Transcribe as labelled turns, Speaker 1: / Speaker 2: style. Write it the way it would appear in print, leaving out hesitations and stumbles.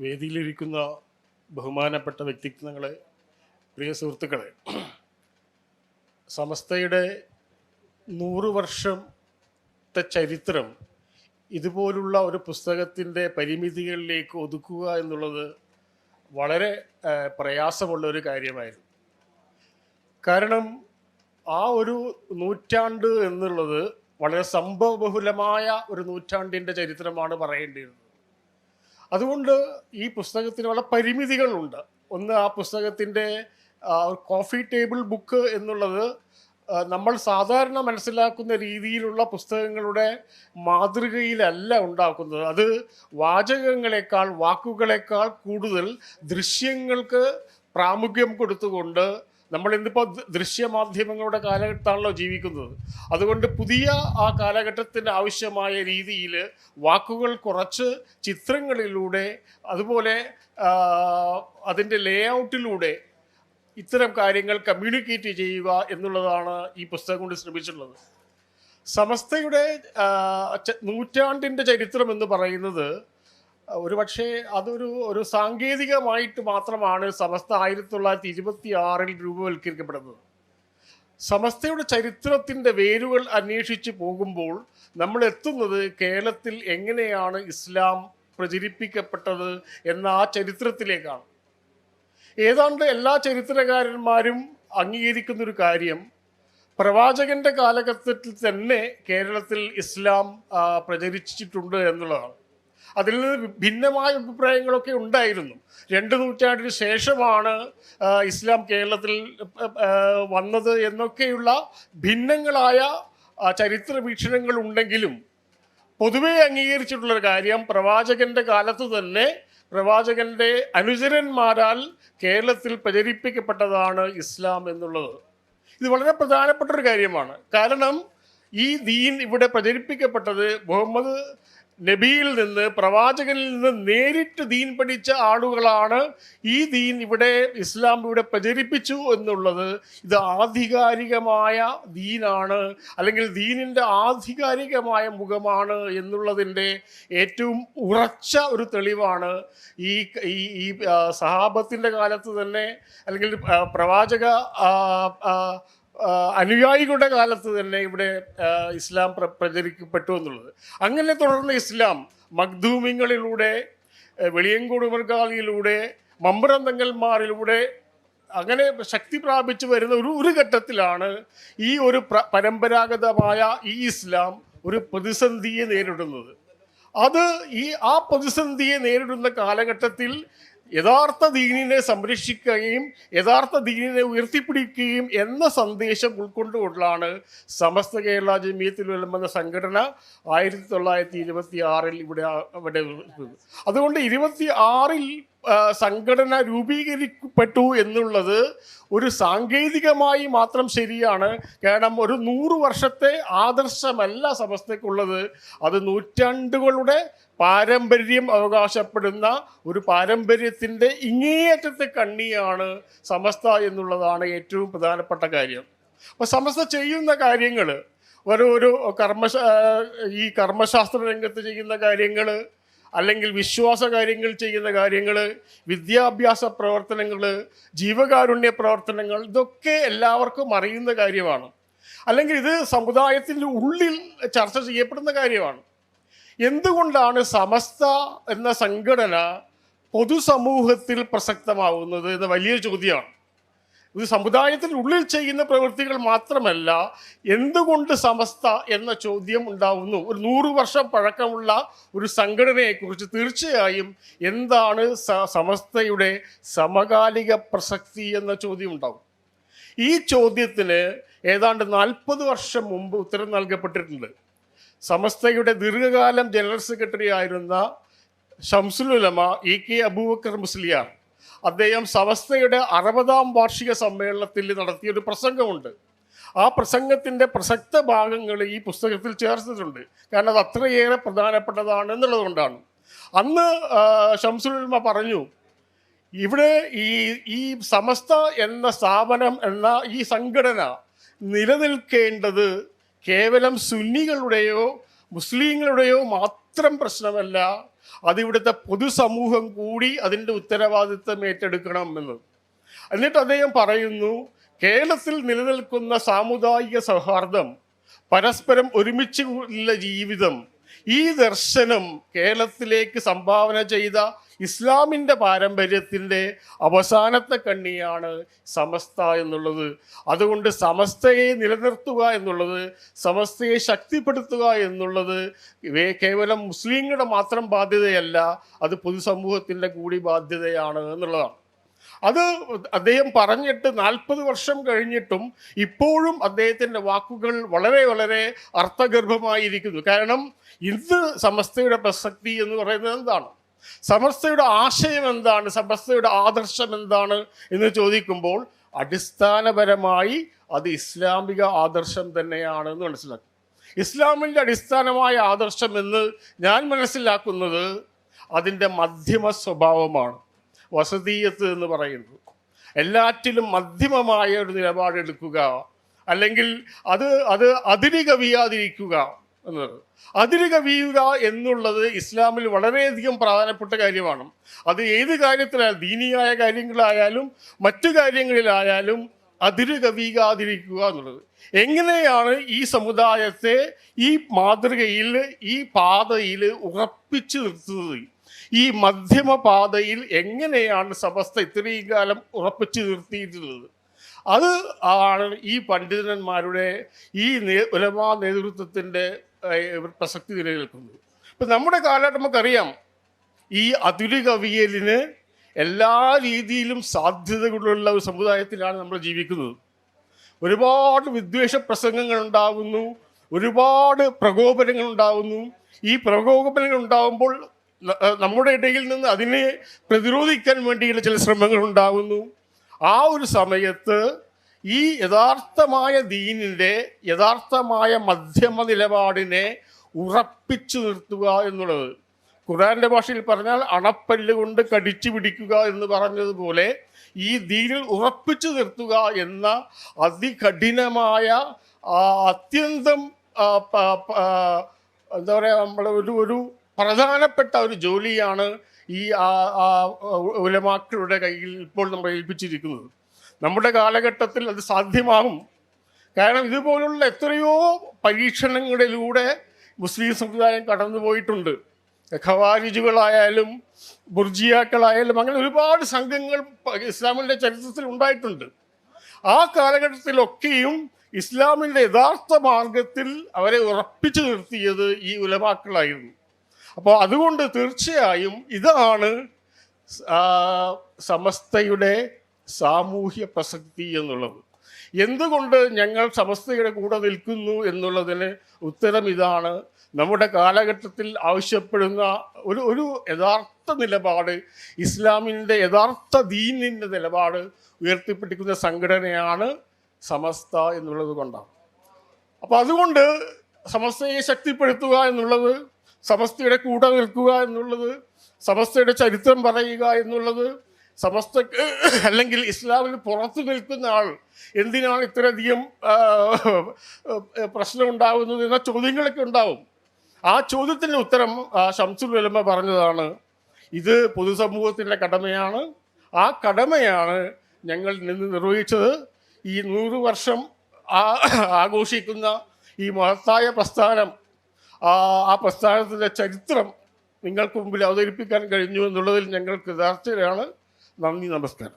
Speaker 1: വേദിയിലിരിക്കുന്ന ബഹുമാനപ്പെട്ട വ്യക്തിത്വങ്ങളെ, പ്രിയ സുഹൃത്തുക്കളെ, സമസ്തയുടെ 100 വർഷത്തെ ചരിത്രം ഇതുപോലുള്ള ഒരു പുസ്തകത്തിൻ്റെ പരിമിതികളിലേക്ക് ഒതുക്കുക എന്നുള്ളത് വളരെ പ്രയാസമുള്ള ഒരു കാര്യമായിരുന്നു. കാരണം ആ ഒരു നൂറ്റാണ്ട് എന്നുള്ളത് വളരെ സംഭവബഹുലമായ ഒരു നൂറ്റാണ്ടിൻ്റെ ചരിത്രമാണ് പറയേണ്ടിയിരുന്നത്. അതുകൊണ്ട് ഈ പുസ്തകത്തിന് വളരെ പരിമിതികളുണ്ട്. ഒന്ന്, ആ പുസ്തകത്തിൻ്റെ കോഫി ടേബിൾ ബുക്ക് എന്നുള്ളത് നമ്മൾ സാധാരണ മനസ്സിലാക്കുന്ന രീതിയിലുള്ള പുസ്തകങ്ങളുടെ മാതൃകയിലല്ല ഉണ്ടാക്കുന്നത്. അത് വാചകങ്ങളെക്കാൾ, വാക്കുകളെക്കാൾ കൂടുതൽ ദൃശ്യങ്ങൾക്ക് പ്രാമുഖ്യം കൊടുത്തുകൊണ്ട്, നമ്മൾ ഇന്നിപ്പോൾ ദൃശ്യമാധ്യമങ്ങളുടെ കാലഘട്ടമാണല്ലോ ജീവിക്കുന്നത്. അതുകൊണ്ട് പുതിയ ആ കാലഘട്ടത്തിന് ആവശ്യമായ രീതിയിൽ വാക്കുകൾ കുറച്ച് ചിത്രങ്ങളിലൂടെ, അതുപോലെ അതിൻ്റെ ലേഔട്ടിലൂടെ ഇത്തരം കാര്യങ്ങൾ കമ്മ്യൂണിക്കേറ്റ് ചെയ്യുക എന്നുള്ളതാണ് ഈ പുസ്തകം കൊണ്ട് ശ്രമിച്ചിട്ടുള്ളത്. സമസ്തയുടെ നൂറ്റാണ്ടിൻ്റെ ചരിത്രം എന്ന് പറയുന്നത് ഒരുപക്ഷെ ഒരു സാങ്കേതികമായിട്ട് മാത്രമാണ് സമസ്ത 1926 രൂപവൽക്കരിക്കപ്പെടുന്നത്. സമസ്തയുടെ ചരിത്രത്തിൻ്റെ വേരുകൾ അന്വേഷിച്ച് പോകുമ്പോൾ നമ്മൾ എത്തുന്നത് കേരളത്തിൽ എങ്ങനെയാണ് ഇസ്ലാം പ്രചരിപ്പിക്കപ്പെട്ടത് എന്ന ആ ചരിത്രത്തിലേക്കാണ്. ഏതാണ്ട് എല്ലാ ചരിത്രകാരന്മാരും അംഗീകരിക്കുന്നൊരു കാര്യം, പ്രവാചകന്റെ കാലഘട്ടത്തിൽ തന്നെ കേരളത്തിൽ ഇസ്ലാം പ്രചരിച്ചിട്ടുണ്ട് എന്നുള്ളതാണ്. അതിൽ നിന്ന് ഭിന്നമായ അഭിപ്രായങ്ങളൊക്കെ ഉണ്ടായിരുന്നു. 2 നൂറ്റാണ്ടിന് ശേഷമാണ് ഇസ്ലാം കേരളത്തിൽ വന്നത് എന്നൊക്കെയുള്ള ഭിന്നങ്ങളായ ചരിത്ര വീക്ഷണങ്ങൾ ഉണ്ടെങ്കിലും പൊതുവെ അംഗീകരിച്ചിട്ടുള്ളൊരു കാര്യം, പ്രവാചകന്റെ കാലത്ത് തന്നെ പ്രവാചകന്റെ അനുചരന്മാരാൽ കേരളത്തിൽ പ്രചരിപ്പിക്കപ്പെട്ടതാണ് ഇസ്ലാം എന്നുള്ളത്. ഇത് വളരെ പ്രധാനപ്പെട്ട ഒരു കാര്യമാണ്. കാരണം ഈ ദീൻ ഇവിടെ പ്രചരിപ്പിക്കപ്പെട്ടത് മുഹമ്മദ് നബിയിൽ നിന്ന്, പ്രവാചകനിൽ നിന്ന് നേരിട്ട് ദീൻ പഠിച്ച ആളുകളാണ് ഈ ദീൻ ഇവിടെ, ഇസ്ലാം ഇവിടെ പ്രചരിപ്പിച്ചു എന്നുള്ളത്. ഇത് ആധികാരികമായ ദീനാണ്, അല്ലെങ്കിൽ ദീനിൻ്റെ ആധികാരികമായ മുഖമാണ് എന്നുള്ളതിൻ്റെ ഏറ്റവും ഉറച്ച ഒരു തെളിവാണ് ഈ ഈ സഹാബത്തിൻ്റെ കാലത്ത് തന്നെ, അല്ലെങ്കിൽ പ്രവാചക അനുയായികളുടെ കാലത്ത് തന്നെ ഇവിടെ ഇസ്ലാം പ്രചരിക്കപ്പെട്ടു എന്നുള്ളത്. അങ്ങനെ തുടർന്ന് ഇസ്ലാം മഖ്ദൂമിങ്ങളിലൂടെ, വെളിയങ്കോട് മർഗാലിയിലൂടെ, മമ്പ്രന്തങ്ങന്മാരിലൂടെ അങ്ങനെ ശക്തി പ്രാപിച്ചു വരുന്ന ഒരു ഘട്ടത്തിലാണ് ഈ ഒരു പരമ്പരാഗതമായ ഈ ഇസ്ലാം ഒരു പ്രതിസന്ധിയെ നേരിടുന്നത്. ആ പ്രതിസന്ധിയെ നേരിടുന്ന കാലഘട്ടത്തിൽ യഥാർത്ഥ ദീനിനെ സംരക്ഷിക്കുകയും യഥാർത്ഥ ദീനിനെ ഉയർത്തിപ്പിടിക്കുകയും എന്ന സന്ദേശം ഉൾക്കൊണ്ടുകൊണ്ടാണ് സമസ്ത കേരള ജമിയത്തുൽ ഉലമ എന്ന സംഘടന 1926 ഇവിടെ. അതുകൊണ്ട് 26 സംഘടന രൂപീകരിക്കപ്പെട്ടു എന്നുള്ളത് ഒരു സാങ്കേതികമായി മാത്രം ശരിയാണ്. കാരണം ഒരു 100 വർഷത്തെ ആദർശമല്ല സമസ്തയ്ക്കുള്ളത്. അത് നൂറ്റാണ്ടുകളുടെ പാരമ്പര്യം അവകാശപ്പെടുന്ന ഒരു പാരമ്പര്യത്തിൻ്റെ ഇങ്ങേയറ്റത്തെ കണ്ണിയാണ് സമസ്ത എന്നുള്ളതാണ് ഏറ്റവും പ്രധാനപ്പെട്ട കാര്യം. അപ്പോൾ സമസ്ത ചെയ്യുന്ന കാര്യങ്ങൾ, ഒരു ഈ കർമ്മശാസ്ത്ര രംഗത്ത് ചെയ്യുന്ന കാര്യങ്ങൾ, അല്ലെങ്കിൽ വിശ്വാസ കാര്യങ്ങൾ ചെയ്യുന്ന കാര്യങ്ങൾ, വിദ്യാഭ്യാസ പ്രവർത്തനങ്ങൾ, ജീവകാരുണ്യ പ്രവർത്തനങ്ങൾ, ഇതൊക്കെ എല്ലാവർക്കും അറിയുന്ന കാര്യമാണ്. അല്ലെങ്കിൽ ഇത് സമുദായത്തിൻ്റെ ഉള്ളിൽ ചർച്ച ചെയ്യപ്പെടുന്ന കാര്യമാണ്. എന്തുകൊണ്ടാണ് സമസ്ത എന്ന സംഘടന പൊതുസമൂഹത്തിൽ പ്രസക്തമാവുന്നത് എന്ന വലിയ ചോദ്യമാണ്. ഇത് സമുദായത്തിനുള്ളിൽ ചെയ്യുന്ന പ്രവൃത്തികൾ മാത്രമല്ല, എന്തുകൊണ്ട് സമസ്ത എന്ന ചോദ്യം ഉണ്ടാവുന്നു. ഒരു 100 വർഷം പഴക്കമുള്ള ഒരു സംഘടനയെക്കുറിച്ച് തീർച്ചയായും എന്താണ് സമസ്തയുടെ സമകാലിക പ്രസക്തി എന്ന ചോദ്യം ഉണ്ടാവും. ഈ ചോദ്യത്തിന് ഏതാണ്ട് 40 വർഷം മുമ്പ് ഉത്തരം നൽകപ്പെട്ടിട്ടുണ്ട്. സമസ്തയുടെ ദീർഘകാലം ജനറൽ സെക്രട്ടറി ആയിരുന്ന ശംസുൽ ഉലമ EK അബൂബക്കർ മുസ്ലിയാർ, അദ്ദേഹം സമസ്തയുടെ 60ാം വാർഷിക സമ്മേളനത്തിൽ നടത്തിയൊരു പ്രസംഗമുണ്ട്. ആ പ്രസംഗത്തിൻ്റെ പ്രസക്ത ഭാഗങ്ങൾ ഈ പുസ്തകത്തിൽ ചേർത്തിട്ടുണ്ട്. കാരണം അത് അത്രയേറെ പ്രധാനപ്പെട്ടതാണ് എന്നുള്ളതുകൊണ്ടാണ്. അന്ന് ശംസുൽ ഉലമ പറഞ്ഞു, ഇവിടെ ഈ സമസ്ത എന്ന സ്ഥാപനം, എന്ന ഈ സംഘടന നിലനിൽക്കേണ്ടത് കേവലം സുന്നികളുടെയോ മുസ്ലിങ്ങളുടെയോ മാത്രം പ്രശ്നമല്ല, അതിവിടുത്തെ പൊതുസമൂഹം കൂടി അതിൻ്റെ ഉത്തരവാദിത്തം ഏറ്റെടുക്കണം എന്ന്. എന്നിട്ട് അദ്ദേഹം പറയുന്നു, കേരളത്തിൽ നിലനിൽക്കുന്ന സാമുദായിക സൗഹാർദ്ദം, പരസ്പരം ഒരുമിച്ച് ഉള്ള ജീവിതം, ഈ ദർശനം കേരളത്തിലേക്ക് സംഭാവന ചെയ്ത ഇസ്ലാമിൻ്റെ പാരമ്പര്യത്തിൻ്റെ അവസാനത്തെ കണ്ണിയാണ് സമസ്ത എന്നുള്ളത്. അതുകൊണ്ട് സമസ്തയെ നിലനിർത്തുക എന്നുള്ളത്, സമസ്തയെ ശക്തിപ്പെടുത്തുക എന്നുള്ളത് കേവലം മുസ്ലിങ്ങളുടെ മാത്രം ബാധ്യതയല്ല, അത് പൊതുസമൂഹത്തിൻ്റെ കൂടി ബാധ്യതയാണ് എന്നുള്ളതാണ്. അത് അദ്ദേഹം പറഞ്ഞിട്ട് 40 വർഷം കഴിഞ്ഞിട്ടും ഇപ്പോഴും അദ്ദേഹത്തിൻ്റെ വാക്കുകൾ വളരെ വളരെ അർത്ഥഗർഭമായിരിക്കുന്നു. കാരണം ഇന്ന് സമസ്തയുടെ പ്രസക്തി എന്ന് പറയുന്നത് എന്താണ്, സമസ്തയുടെ ആശയം എന്താണ്, സമസ്തയുടെ ആദർശം എന്താണ് എന്ന് ചോദിക്കുമ്പോൾ അടിസ്ഥാനപരമായി അത് ഇസ്ലാമിക ആദർശം തന്നെയാണ് എന്ന് മനസ്സിലാക്കും. ഇസ്ലാമിൻ്റെ അടിസ്ഥാനമായ ആദർശം എന്ന് ഞാൻ മനസ്സിലാക്കുന്നത് അതിൻ്റെ മധ്യമ സ്വഭാവമാണ്. വസതീയത്ത് എന്ന് പറയുന്നത് എല്ലാറ്റിലും മധ്യമമായ ഒരു നിലപാടെടുക്കുക, അല്ലെങ്കിൽ അതിര് കവിയാതിരിക്കുക എന്നത്. അതിര് കവിയുക എന്നുള്ളത് ഇസ്ലാമിൽ വളരെയധികം പ്രധാനപ്പെട്ട കാര്യമാണ്. അത് ഏത് കാര്യത്തിലായാലും, ദീനിയായ കാര്യങ്ങളായാലും മറ്റു കാര്യങ്ങളിലായാലും അതിര് കവിയാതിരിക്കുക എന്നുള്ളത്. എങ്ങനെയാണ് ഈ സമുദായത്തെ ഈ മാതൃകയിൽ, ഈ പാതയിൽ ഉറപ്പിച്ചു നിർത്തുന്നത്? ഈ മധ്യമ പാതയിൽ എങ്ങനെയാണ് സമസ്ത ഇത്രയും കാലം ഉറപ്പിച്ചു നിർത്തിയിട്ടുള്ളത്? അത് ആണ് ഈ പണ്ഡിതന്മാരുടെ, ഈ ഉലമാ നേതൃത്വത്തിൻ്റെ പ്രസക്തി നിലനിൽക്കുന്നത്. ഇപ്പം നമ്മുടെ കാലഘട്ടം നമുക്കറിയാം, ഈ അതിര് കവിയലിന് എല്ലാ രീതിയിലും സാധ്യതകളുള്ള ഒരു സമുദായത്തിലാണ് നമ്മൾ ജീവിക്കുന്നത്. ഒരുപാട് വിദ്വേഷ പ്രസംഗങ്ങൾ ഉണ്ടാകുന്നു, ഒരുപാട് പ്രകോപനങ്ങൾ ഉണ്ടാകുന്നു. ഈ പ്രകോപനങ്ങൾ ഉണ്ടാകുമ്പോൾ നമ്മുടെ ഇടയിൽ നിന്ന് അതിനെ പ്രതിരോധിക്കാൻ വേണ്ടിയുള്ള ചില ശ്രമങ്ങൾ ഉണ്ടാകുന്നു. ആ ഒരു സമയത്ത് ഈ യഥാർത്ഥമായ ദീനിൻ്റെ യഥാർത്ഥമായ മധ്യമ നിലപാടിനെ ഉറപ്പിച്ചു നിർത്തുക എന്നുള്ളത്, ഖുർആന്റെ ഭാഷയിൽ പറഞ്ഞാൽ അണപ്പല്ല് കൊണ്ട് കടിച്ചു പിടിക്കുക എന്ന് പറഞ്ഞതുപോലെ ഈ ദീനിൽ ഉറപ്പിച്ചു നിർത്തുക എന്ന അതികഠിനമായ അത്യന്തം എന്താ പറയുക, നമ്മൾ ഒരു പ്രധാനപ്പെട്ട ഒരു ജോലിയാണ് ഈ ഉലമാക്കളുടെ കയ്യിൽ ഇപ്പോൾ നമ്മൾ ഏൽപ്പിച്ചിരിക്കുന്നത്. നമ്മുടെ കാലഘട്ടത്തിൽ അത് സാധ്യമാകും. കാരണം ഇതുപോലുള്ള എത്രയോ പരീക്ഷണങ്ങളിലൂടെ മുസ്ലിം സമുദായം കടന്നുപോയിട്ടുണ്ട്. ഖവാരിജുകളായാലും ബുർജിയാക്കളായാലും അങ്ങനെ ഒരുപാട് സംഘങ്ങൾ ഇസ്ലാമിൻ്റെ ചരിത്രത്തിൽ ഉണ്ടായിട്ടുണ്ട്. ആ കാലഘട്ടത്തിലൊക്കെയും ഇസ്ലാമിൻ്റെ യഥാർത്ഥ മാർഗത്തിൽ അവരെ ഉറപ്പിച്ചു നിർത്തിയത് ഈ ഉലമാക്കളായിരുന്നു. അപ്പോൾ അതുകൊണ്ട് തീർച്ചയായും ഇതാണ് സമസ്തയുടെ സാമൂഹ്യ പ്രസക്തി എന്നുള്ളത്. എന്തുകൊണ്ട് ഞങ്ങൾ സമസ്തയുടെ കൂടെ നിൽക്കുന്നു എന്നുള്ളതിന് ഉത്തരം ഇതാണ്. നമ്മുടെ കാലഘട്ടത്തിൽ ആവശ്യപ്പെടുന്ന ഒരു യഥാർത്ഥ നിലപാട്, ഇസ്ലാമിൻ്റെ യഥാർത്ഥ ദീനിൻ്റെ നിലപാട് ഉയർത്തിപ്പിടിക്കുന്ന സംഘടനയാണ് സമസ്ത എന്നുള്ളത് കൊണ്ടാണ്. അപ്പോൾ അതുകൊണ്ട് സമസ്തയെ ശക്തിപ്പെടുത്തുക എന്നുള്ളത്, സമസ്തയുടെ കൂടെ നിൽക്കുക എന്നുള്ളത്, സമസ്തയുടെ ചരിത്രം പറയുക എന്നുള്ളത്, സമസ്തക്ക് അല്ലെങ്കിൽ ഇസ്ലാമിന് പുറത്തു നിൽക്കുന്ന ആൾ എന്തിനാണ് ഇത്രയധികം പ്രശ്നം ഉണ്ടാകുന്നത് എന്ന ചോദ്യങ്ങളൊക്കെ ഉണ്ടാവും. ആ ചോദ്യത്തിൻ്റെ ഉത്തരം ശംസുൽ ഉലമ പറഞ്ഞതാണ്, ഇത് പൊതുസമൂഹത്തിൻ്റെ കടമയാണ്. ആ കടമയാണ് ഞങ്ങൾ നിന്ന് നിർവഹിച്ചത്. ഈ 100 വർഷം ആഘോഷിക്കുന്ന ഈ മഹത്തായ പ്രസ്ഥാനം, ആ പ്രസ്ഥാനത്തിൻ്റെ ചരിത്രം നിങ്ങൾക്ക് മുമ്പിൽ അവതരിപ്പിക്കാൻ കഴിഞ്ഞു എന്നുള്ളതിൽ ഞങ്ങൾ കൃതാർത്ഥരാണ്. നന്ദി, നമസ്കാരം.